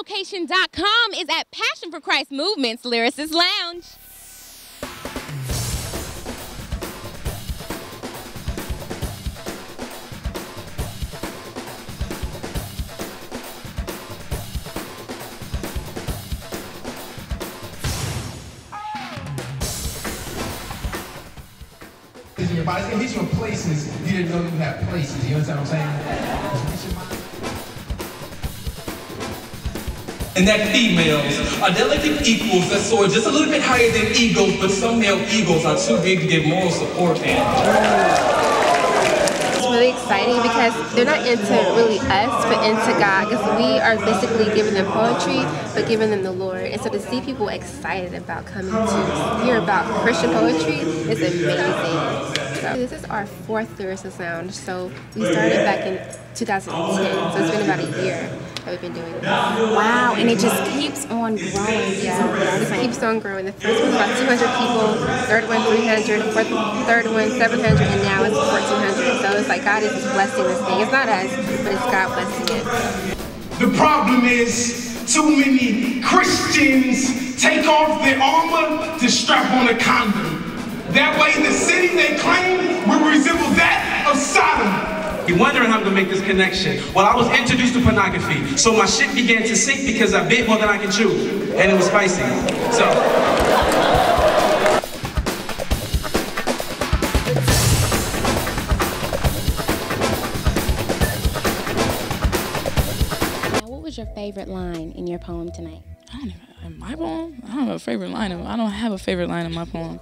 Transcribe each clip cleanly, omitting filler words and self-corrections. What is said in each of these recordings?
ladyonlocation.com is at Passion for Christ Movement's Lyricist Lounge. In your body, it's gonna hit you in places you didn't know you had places. You understand what I'm saying? And that females are delicate equals that soar just a little bit higher than eagles, but some male eagles are too big to give moral support, man. It's really exciting because they're not into really us, but into God. Because we are basically giving them poetry, but giving them the Lord. And so to see people excited about coming to hear about Christian poetry is amazing. So this is our 4th Lyricist Lounge. So we started back in 2010. So it's been about a year that we've been doing this. Wow, and it just keeps on growing. Yeah, it just keeps on growing. The first one was about 200 people, third one 300, third one 700, and now it's 1,400. So it's like God is just blessing this thing. It's not us, but it's God blessing it. The problem is too many Christians take off their armor to strap on a condom. That way the city they claim will resemble that of Sodom. You're wondering how I'm gonna make this connection. Well, I was introduced to pornography, so my shit began to sink because I bit more than I can chew, and it was spicy. So. What was your favorite line in your poem tonight? In my poem? I don't have a favorite line. I don't have a favorite line in my poem.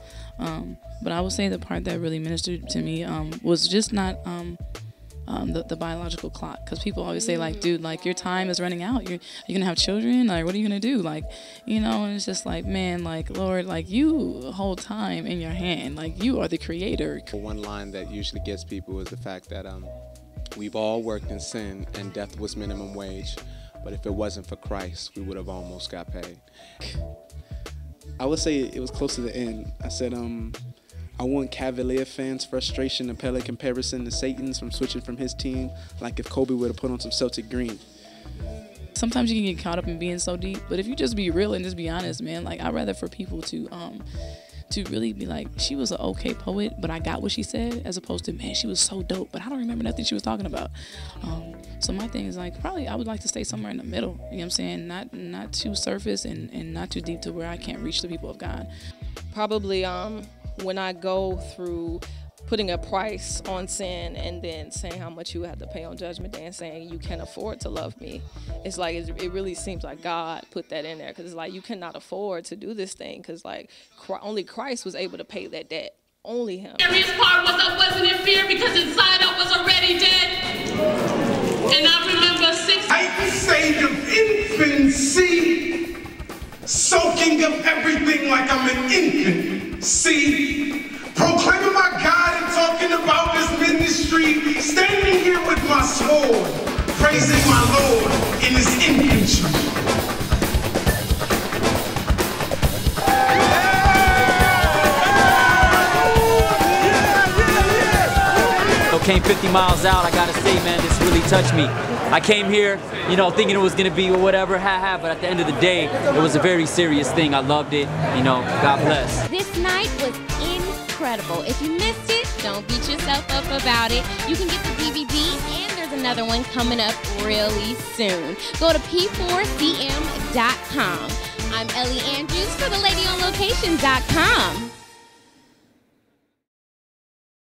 But I would say the part that really ministered to me was just not the biological clock. Because people always say, like, dude, like, your time is running out. You're going to have children? Like, what are you going to do? Like, you know, and it's just like, man, like, Lord, like, you hold time in your hand. Like, you are the creator. One line that usually gets people is the fact that we've all worked in sin and death was minimum wage. But if it wasn't for Christ, we would have almost got paid. I would say it was close to the end. I said, I want Cavalier fans' frustration to pale in comparison to Satan's from switching from his team, like if Kobe would have put on some Celtic green. Sometimes you can get caught up in being so deep, but if you just be real and just be honest, man, like, I'd rather for people to really be like, she was an okay poet, but I got what she said, as opposed to, man, she was so dope, but I don't remember nothing she was talking about. So my thing is, like, probably I would like to stay somewhere in the middle, you know what I'm saying? Not too surface and not too deep to where I can't reach the people of God. Probably when I go through putting a price on sin and then saying how much you have to pay on Judgment Day and saying you can't afford to love me. It's like, it really seems like God put that in there, because it's like, you cannot afford to do this thing, because like only Christ was able to pay that debt. Only him. The scariest part was I wasn't in fear because inside I was already dead. And I remember 6 stage of infancy, soaking up everything like I'm an infant. See, proclaiming my God and talking about this ministry, standing here with my sword, praising my Lord in his infantry. Came 50 miles out. I gotta say, man, this really touched me. I came here, you know, thinking it was gonna be whatever, but at the end of the day, it was a very serious thing. I loved it, you know, God bless. This night was incredible. If you missed it, don't beat yourself up about it. You can get the DVD, and there's another one coming up really soon. Go to P4CM.com. I'm Ellie Andrews for the ladyonlocation.com.